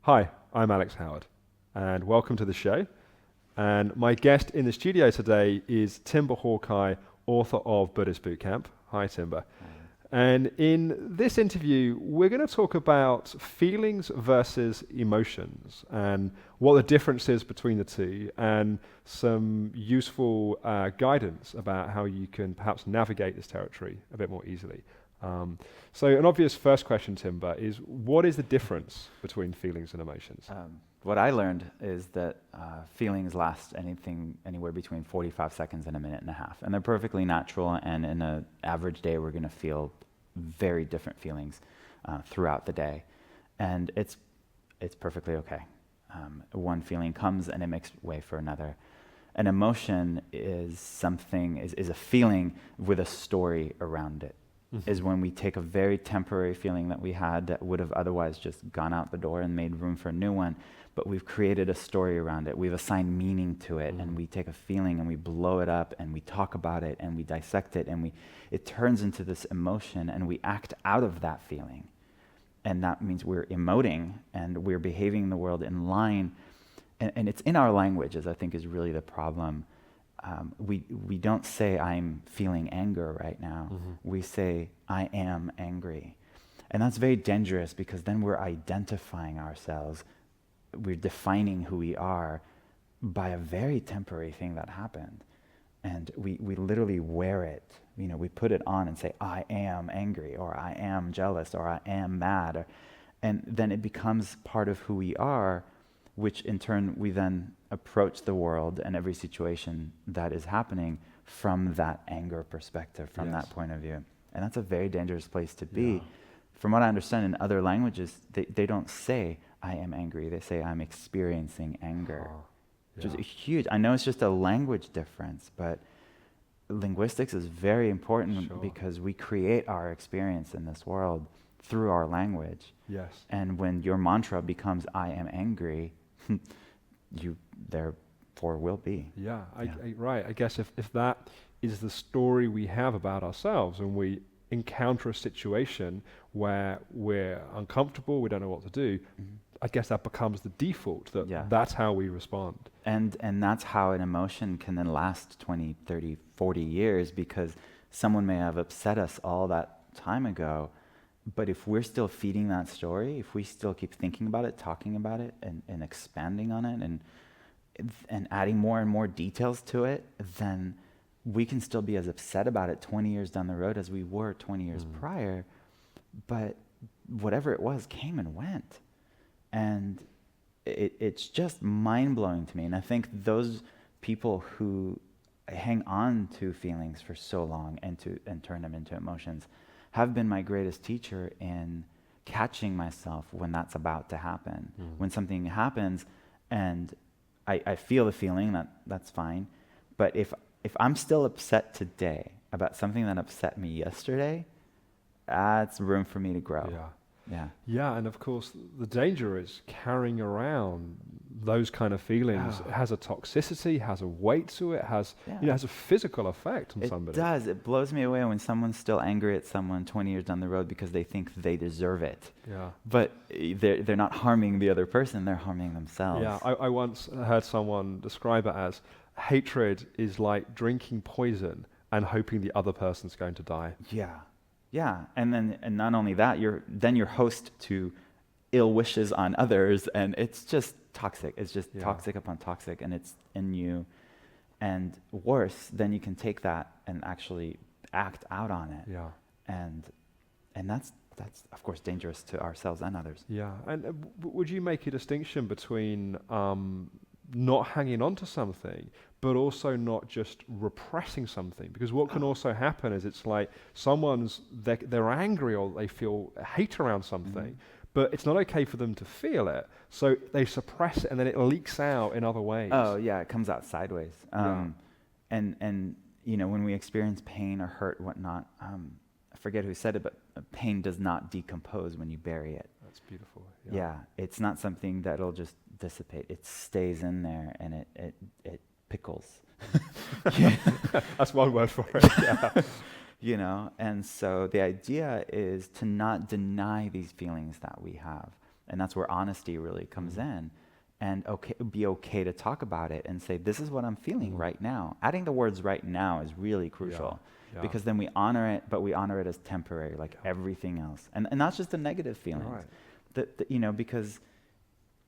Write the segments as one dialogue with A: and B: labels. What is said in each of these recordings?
A: Hi, I'm Alex Howard, and welcome to the show. And my guest in the studio today is Timber Hawkeye, author of Buddhist Boot Camp. Hi, Timber. And in this interview, we're going to talk about feelings versus emotions and what the difference is between the two, and some useful guidance about how you can perhaps navigate this territory a bit more easily. So an obvious first question, Timber, is what is the difference between feelings and emotions?
B: What I learned is that feelings last anywhere between 45 seconds and a minute and a half. And they're perfectly natural, and in an average day, we're going to feel very different feelings throughout the day. And it's perfectly okay. One feeling comes and it makes way for another. An emotion is a feeling with a story around it. Is when we take a very temporary feeling that we had that would have otherwise just gone out the door and made room for a new one, but we've created a story around it. We've assigned meaning to it, and we take a feeling and we blow it up and we talk about it and we dissect it, and it turns into this emotion, and we act out of that feeling. And that means we're emoting and we're behaving in the world in line, and it's in our languages, I think, is really the problem. We don't say I'm feeling anger right now. We say I am angry. And that's very dangerous, because then we're identifying ourselves. We're defining who we are by a very temporary thing that happened. And we literally wear it. We put it on and say, I am angry, or I am jealous, or I am mad. And then it becomes part of who we are, which in turn we then approach the world and every situation that is happening from that anger perspective, from that point of view. And that's a very dangerous place to be. Yeah. From what I understand, in other languages, they don't say, I am angry. They say, I'm experiencing anger. Which is huge. I know it's just a language difference, but linguistics is very important because we create our experience in this world through our language.
A: Yes.
B: And when your mantra becomes, I am angry, you therefore will be.
A: Yeah, right. I guess if that is the story we have about ourselves, and we encounter a situation where we're uncomfortable, we don't know what to do, I guess that becomes the default, that's how we respond.
B: And that's how an emotion can then last 20, 30, 40 years, because someone may have upset us all that time ago, but if we're still feeding that story, if we still keep thinking about it, talking about it, and expanding on it, and adding more and more details to it, then we can still be as upset about it 20 years down the road as we were 20 years prior. But whatever it was came and went. And it's just mind-blowing to me. And I think those people who hang on to feelings for so long and turn them into emotions have been my greatest teacher in catching myself when that's about to happen. When something happens and I feel the feeling, that's fine. But if I'm still upset today about something that upset me yesterday, that's room for me to grow.
A: Yeah, and of course the danger is carrying around those kind of feelings. It has a toxicity, has a weight to it, has a physical effect on somebody.
B: It does. It blows me away when someone's still angry at someone 20 years down the road because they think they deserve it.
A: Yeah.
B: But they're not harming the other person, they're harming themselves.
A: Yeah, I once heard someone describe it as hatred is like drinking poison and hoping the other person's going to die.
B: Yeah, and not only that, you're host to ill wishes on others, and it's just toxic. It's just toxic upon toxic, and it's in you. And worse, then you can take that and actually act out on it.
A: Yeah.
B: And that's of course dangerous to ourselves and others.
A: Yeah, and would you make a distinction between not hanging on to something, but also not just repressing something? Because what can also happen is it's like they're angry, or they feel hate around something, but it's not okay for them to feel it, so they suppress it, and then it leaks out in other ways.
B: Oh yeah, it comes out sideways. And when we experience pain or hurt, whatnot, I forget who said it, but pain does not decompose when you bury it.
A: That's beautiful.
B: Yeah, it's not something that'll just dissipate. It stays in there, and it pickles.
A: That's one word for it. Yeah.
B: And so the idea is to not deny these feelings that we have. And that's where honesty really comes in. And be okay to talk about it and say, this is what I'm feeling right now. Adding the words right now is really crucial because then we honor it, but we honor it as temporary, like everything else. And not just the negative feelings, because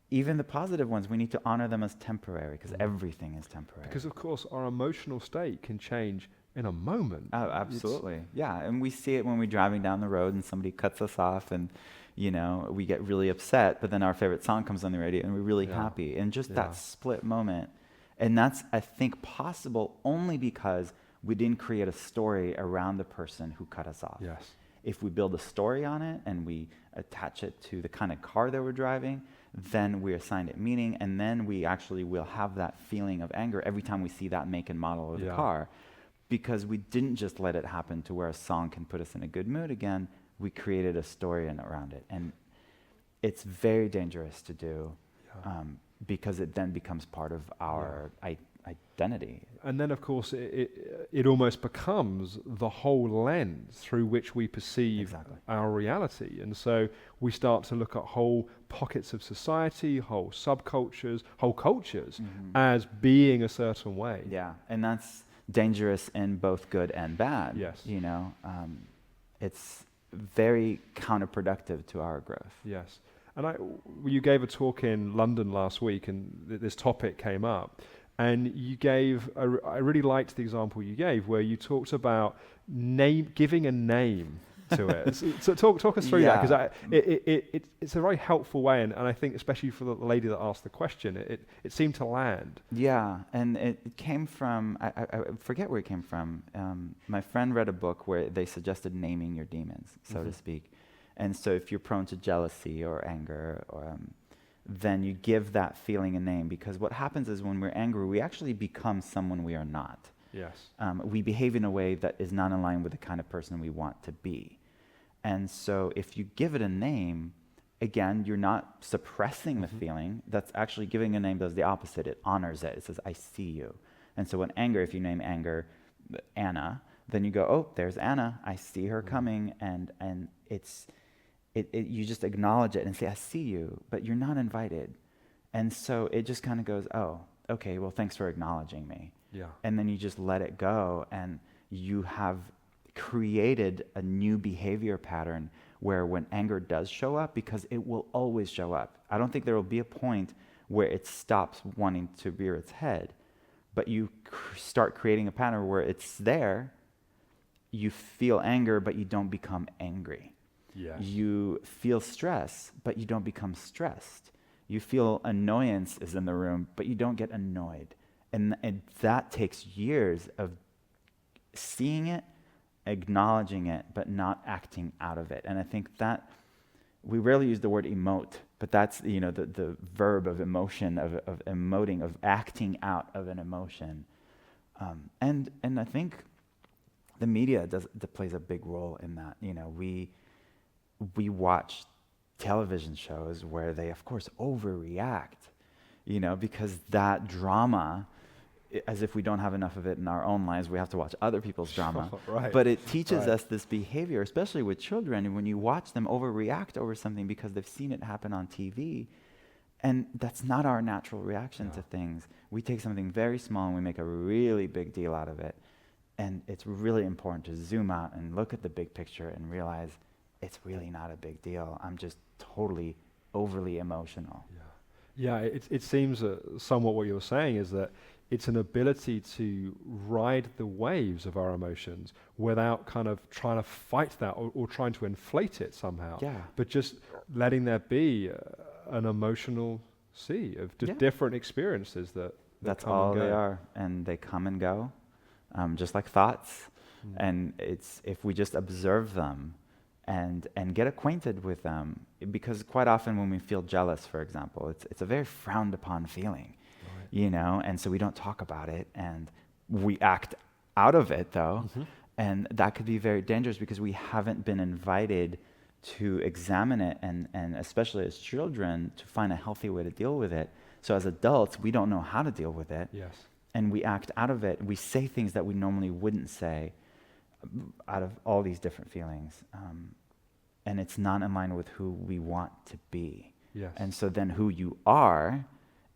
B: even the positive ones, we need to honor them as temporary because everything is temporary.
A: Because of course our emotional state can change in a moment.
B: Oh, absolutely. And we see it when we're driving down the road and somebody cuts us off and we get really upset, but then our favorite song comes on the radio and we're really happy. And just that split moment. And that's, I think, possible only because we didn't create a story around the person who cut us off.
A: Yes.
B: If we build a story on it and we attach it to the kind of car that we're driving, then we assign it meaning, and then we actually will have that feeling of anger every time we see that make and model of the car. Because we didn't just let it happen to where a song can put us in a good mood again. We created a story around it. And it's very dangerous to do because it then becomes part of our identity.
A: And then, of course, it almost becomes the whole lens through which we perceive our reality. And so we start to look at whole pockets of society, whole subcultures, whole cultures as being a certain way.
B: Yeah, and that's dangerous in both good and bad.
A: Yes.
B: It's very counterproductive to our growth.
A: Yes. And you gave a talk in London last week, and this topic came up. And you gave, I really liked the example you gave, where you talked about giving a name to it. So talk us through that, because it's a very helpful way, and I think especially for the lady that asked the question, it seemed to land.
B: Yeah, and it came from, I forget where it came from. My friend read a book where they suggested naming your demons, so to speak. And so if you're prone to jealousy or anger, then you give that feeling a name, because what happens is when we're angry, we actually become someone we are not.
A: Yes.
B: We behave in a way that is not in line with the kind of person we want to be. And so if you give it a name, again, you're not suppressing the feeling. That's actually giving a name does the opposite. It honors it. It says, I see you. And so when anger, if you name anger Anna, then you go, oh, there's Anna. I see her coming. And you just acknowledge it and say, I see you, but you're not invited. And so it just kind of goes, oh, okay, well, thanks for acknowledging me.
A: Yeah.
B: And then you just let it go, and you have created a new behavior pattern where when anger does show up, because it will always show up. I don't think there will be a point where it stops wanting to rear its head, but you start creating a pattern where it's there, you feel anger, but you don't become angry.
A: Yes.
B: You feel stress, but you don't become stressed. You feel annoyance is in the room, but you don't get annoyed. And that takes years of seeing it, acknowledging it, but not acting out of it. And I think that we rarely use the word emote, but that's the verb of emotion, of emoting, of acting out of an emotion. And I think the media plays a big role in that. We watch television shows where they, of course, overreact, because that drama, as if we don't have enough of it in our own lives, we have to watch other people's drama.
A: Right.
B: But it teaches us this behavior, especially with children, and when you watch them overreact over something because they've seen it happen on TV, and that's not our natural reaction to things. We take something very small and we make a really big deal out of it. And it's really important to zoom out and look at the big picture and realize it's really not a big deal. I'm just totally overly emotional.
A: Yeah, it seems somewhat what you're saying is that it's an ability to ride the waves of our emotions without kind of trying to fight that or trying to inflate it somehow.
B: Yeah.
A: But just letting there be an emotional sea of different experiences that
B: That's
A: come
B: all
A: and go.
B: they are, and they come and go, just like thoughts. And it's if we just observe them and get acquainted with them, because quite often when we feel jealous, for example, it's a very frowned upon feeling, and so we don't talk about it, and we act out of it though, and that could be very dangerous because we haven't been invited to examine it, and especially as children, to find a healthy way to deal with it. So as adults, we don't know how to deal with it.
A: Yes.
B: And we act out of it. We say things that we normally wouldn't say out of all these different feelings. And it's not in line with who we want to be.
A: Yes.
B: And so then who you are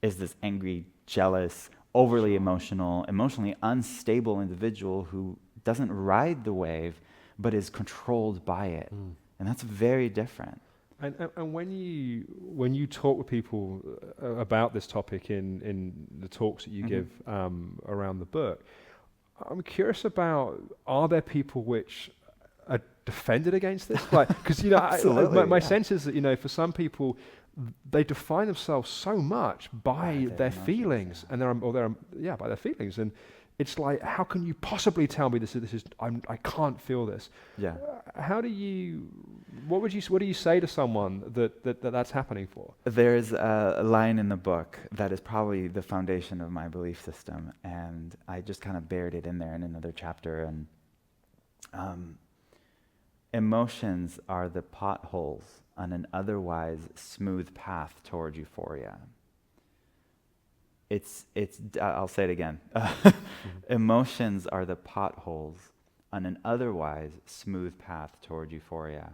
B: is this angry, jealous, overly emotional, emotionally unstable individual who doesn't ride the wave, but is controlled by it. And that's very different.
A: And when you talk with people about this topic in the talks that you give around the book, I'm curious about, are there people which are defended against this? Like, because my sense is that for some people, they define themselves so much by their feelings and by their feelings, and it's like, how can you possibly tell me this is I can't feel this?
B: Yeah.
A: What do you say to someone that's happening for?
B: There's a line in the book that is probably the foundation of my belief system, and I just kind of buried it in there in another chapter. And emotions are the potholes on an otherwise smooth path toward euphoria. I'll say it again. Emotions are the potholes on an otherwise smooth path toward euphoria.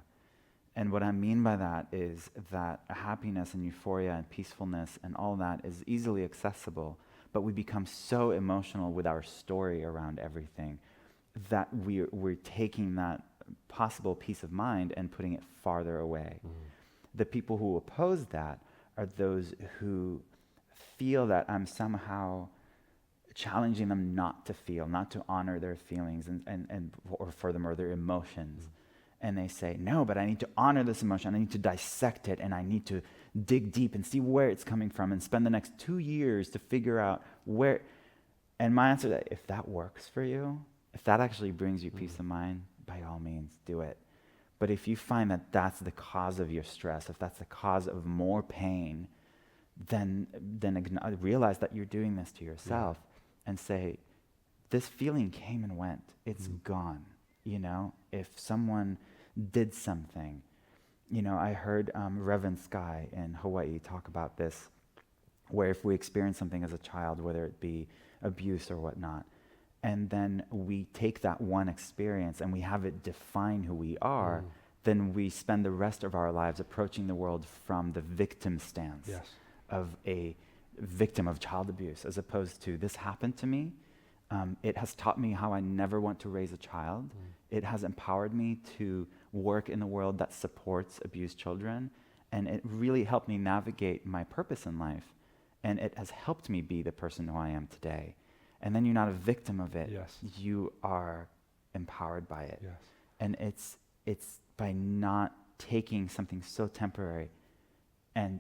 B: And what I mean by that is that happiness and euphoria and peacefulness and all that is easily accessible, but we become so emotional with our story around everything that we're taking that possible peace of mind and putting it farther away. The people who oppose that are those who feel that I'm somehow challenging them not to feel, not to honor their feelings or furthermore their emotions. And they say, no, but I need to honor this emotion. I need to dissect it, and I need to dig deep and see where it's coming from and spend the next 2 years to figure out where. And my answer is, if that works for you, if that actually brings you peace of mind, by all means, do it. But if you find that that's the cause of your stress, if that's the cause of more pain, then realize that you're doing this to yourself and say, this feeling came and went. It's gone. If someone did something, I heard Reverend Sky in Hawaii talk about this, where if we experience something as a child, whether it be abuse or whatnot, and then we take that one experience and we have it define who we are, then we spend the rest of our lives approaching the world from the victim stance of a victim of child abuse, as opposed to, this happened to me. It has taught me how I never want to raise a child. It has empowered me to work in a world that supports abused children. And it really helped me navigate my purpose in life. And it has helped me be the person who I am today. And then you're not a victim of it.
A: Yes.
B: You are empowered by it.
A: Yes.
B: And it's by not taking something so temporary and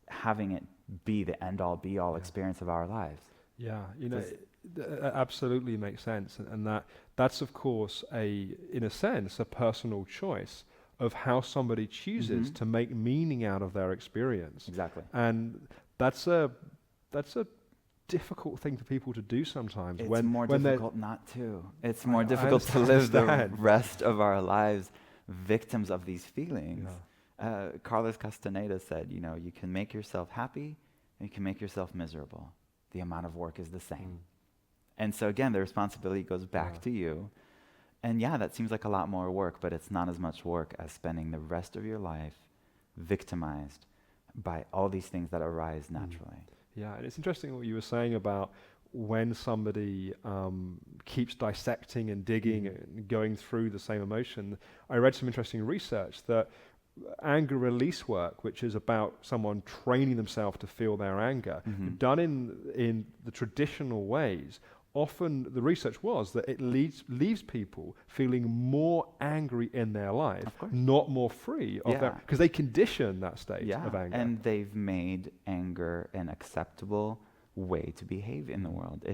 B: having it be the end-all, be-all experience of our lives.
A: Yeah, that absolutely makes sense, and that's of course in a sense a personal choice of how somebody chooses to make meaning out of their experience.
B: Exactly.
A: And that's a difficult thing for people to do sometimes.
B: It's more difficult not to. It's more difficult to live the rest of our lives victims of these feelings. Yeah. Carlos Castaneda said, you can make yourself happy and you can make yourself miserable. The amount of work is the same. And so again, the responsibility goes back to you. And that seems like a lot more work, but it's not as much work as spending the rest of your life victimized by all these things that arise naturally.
A: Yeah, and it's interesting what you were saying about when somebody keeps dissecting and digging and going through the same emotion. I read some interesting research that anger release work, which is about someone training themselves to feel their anger, done in the traditional ways, often the research was that it leaves people feeling more angry in their life, not more free of their, because they condition that state of anger.
B: And they've made anger an acceptable way to behave in the world.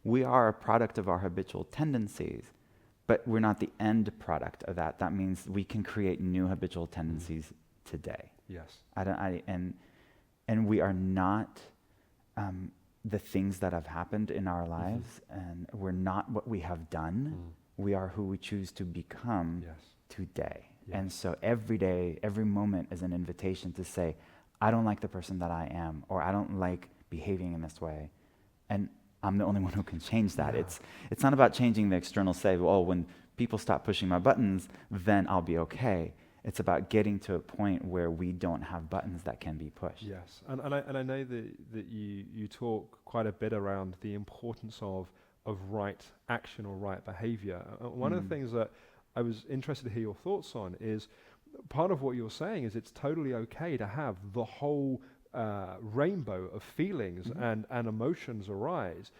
B: We are a product of our habitual tendencies, but we're not the end product of that. That means we can create new habitual tendencies today.
A: Yes.
B: And we are not the things that have happened in our lives, and we're not what we have done. We are who we choose to become today. Yes. And so every day, every moment is an invitation to say, I don't like the person that I am, or I don't like behaving in this way. And I'm the only one who can change that. Yeah. It's not about changing the external say, when people stop pushing my buttons, then I'll be okay. It's about getting to a point where we don't have buttons that can be pushed.
A: Yes, and I know that you talk quite a bit around the importance of right action or right behavior. One of the things that I was interested to hear your thoughts on is part of what you're saying is it's totally okay to have the whole rainbow of feelings and emotions arise.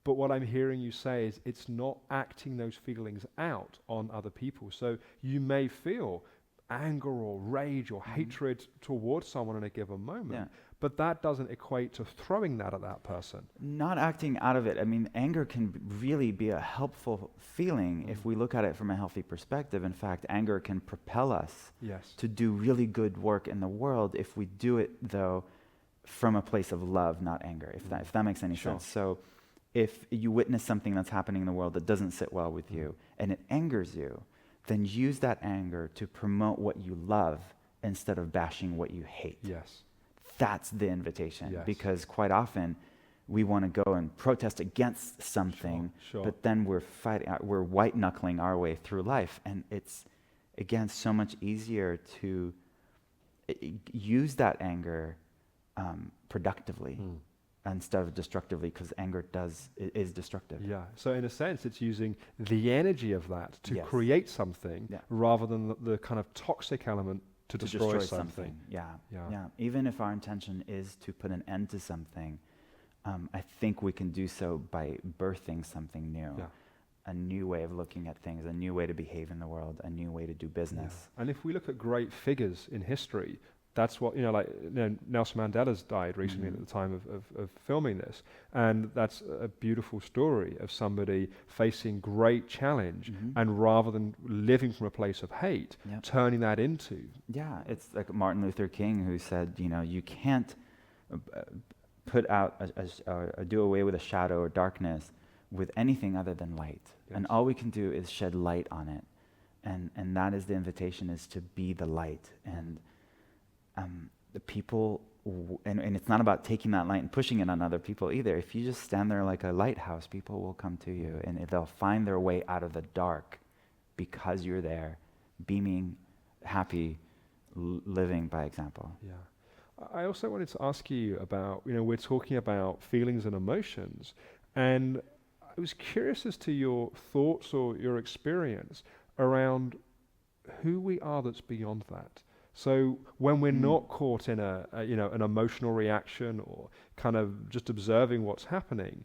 A: But what I'm hearing you say is it's not acting those feelings out on other people. So you may feel anger or rage or hatred towards someone in a given moment, but that doesn't equate to throwing that at that person.
B: Not acting out of it. I mean, anger can really be a helpful feeling if we look at it from a healthy perspective. In fact, anger can propel us to do really good work in the world if we do it, though, from a place of love, not anger, if that makes any sense. So if you witness something that's happening in the world that doesn't sit well with you and it angers you, then use that anger to promote what you love instead of bashing what you hate.
A: Yes.
B: That's the invitation, because quite often we want to go and protest against something, but then we're white knuckling our way through life, and it's again so much easier to use that anger productively instead of destructively, because anger is destructive.
A: Yeah. So in a sense, it's using the energy of that to create something rather than the kind of toxic element to destroy something.
B: Yeah. Even if our intention is to put an end to something, I think we can do so by birthing something new. Yeah. A new way of looking at things, a new way to behave in the world, a new way to do business.
A: Yeah. And if we look at great figures in history, that's what, Nelson Mandela's died recently at the time of filming this. And that's a beautiful story of somebody facing great challenge and rather than living from a place of hate, turning that into.
B: Yeah, it's like Martin Luther King who said, you can't put out, do away with a shadow or darkness with anything other than light. Yes. And all we can do is shed light on it. And that is the invitation, is to be the light. And the people, and it's not about taking that light and pushing it on other people either. If you just stand there like a lighthouse, people will come to you, and they'll find their way out of the dark because you're there, beaming, happy, living by example.
A: Yeah. I also wanted to ask you about, we're talking about feelings and emotions, and I was curious as to your thoughts or your experience around who we are that's beyond that. So when we're not caught in an emotional reaction or kind of just observing what's happening,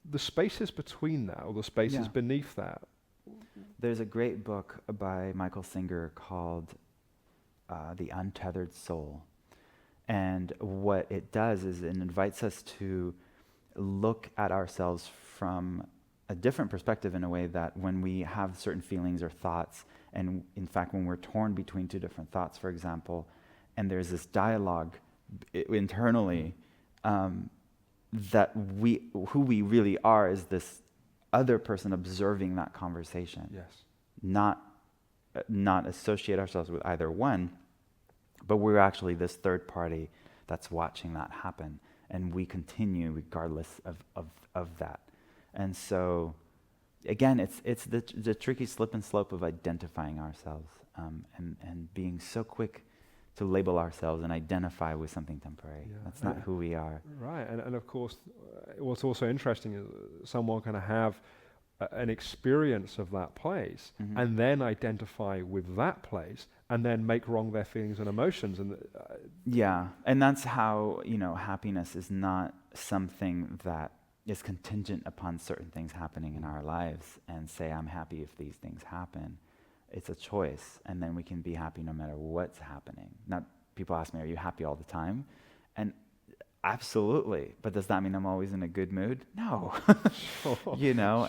A: the spaces between that or the spaces beneath that.
B: There's a great book by Michael Singer called The Untethered Soul. And what it does is it invites us to look at ourselves from a different perspective, in a way that when we have certain feelings or thoughts, and in fact when we're torn between two different thoughts, for example, and there's this dialogue internally, that who we really are is this other person observing that conversation.
A: Yes.
B: Not associate ourselves with either one, but we're actually this third party that's watching that happen, and we continue regardless of that. And so, again, it's the tricky slip and slope of identifying ourselves and being so quick to label ourselves and identify with something temporary. Yeah. That's not who we are.
A: Right, and of course, what's also interesting is someone can have an experience of that place and then identify with that place and then make wrong their feelings and emotions. And
B: and that's how, happiness is not something that is contingent upon certain things happening in our lives and say, I'm happy if these things happen. It's a choice, and then we can be happy no matter what's happening. Now, people ask me, are you happy all the time? And absolutely, but does that mean I'm always in a good mood? No. Sure.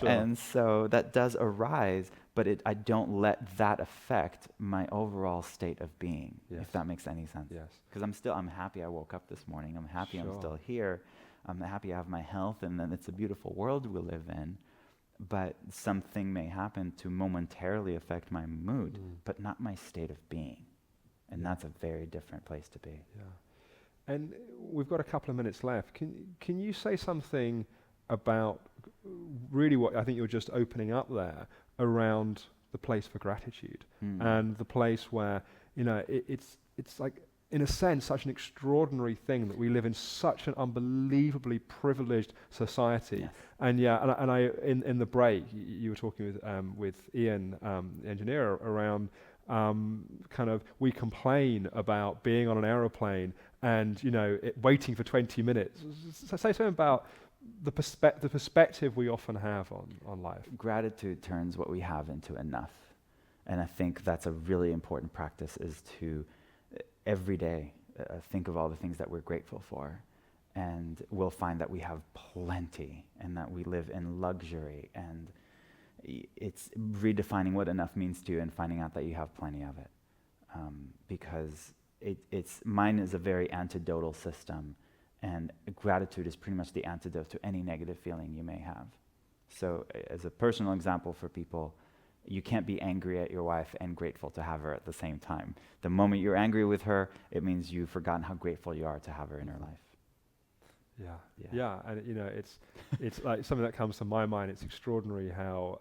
B: And so that does arise, but I don't let that affect my overall state of being, if that makes any sense.
A: Yes.
B: Because I'm happy I woke up this morning. I'm happy I'm still here. I'm happy I have my health, and then it's a beautiful world we live in. But something may happen to momentarily affect my mood, but not my state of being. And that's a very different place to be.
A: Yeah. And we've got a couple of minutes left. Can you say something about really what I think you're just opening up there around the place for gratitude and the place where, it's like, in a sense, such an extraordinary thing that we live in such an unbelievably privileged society.
B: Yes.
A: And and I in the break, you were talking with Ian, the engineer, around kind of, we complain about being on an aeroplane and waiting for 20 minutes. So say something about the perspective we often have on life.
B: Gratitude turns what we have into enough. And I think that's a really important practice, is to every day think of all the things that we're grateful for. And we'll find that we have plenty and that we live in luxury. And it's redefining what enough means to you and finding out that you have plenty of it. Because mine is a very antidotal system. And gratitude is pretty much the antidote to any negative feeling you may have. So as a personal example for people, you can't be angry at your wife and grateful to have her at the same time. The moment you're angry with her, it means you've forgotten how grateful you are to have her in her life.
A: Yeah, and it's like something that comes to my mind. It's extraordinary how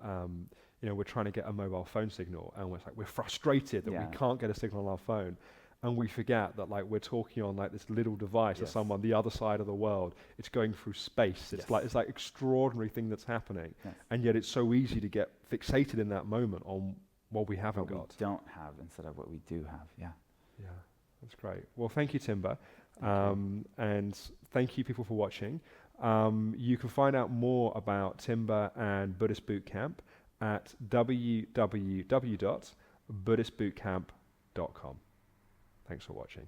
A: we're trying to get a mobile phone signal, and we're frustrated that we can't get a signal on our phone. And we forget that we're talking on this little device to someone the other side of the world. It's going through space. It's like extraordinary thing that's happening. Yes. And yet it's so easy to get fixated in that moment on what we haven't got.
B: What we don't have instead of what we do have. Yeah.
A: Yeah, that's great. Well, thank you, Timber. And thank you, people, for watching. You can find out more about Timber and Buddhist Boot Camp at www.buddhistbootcamp.com. Thanks for watching.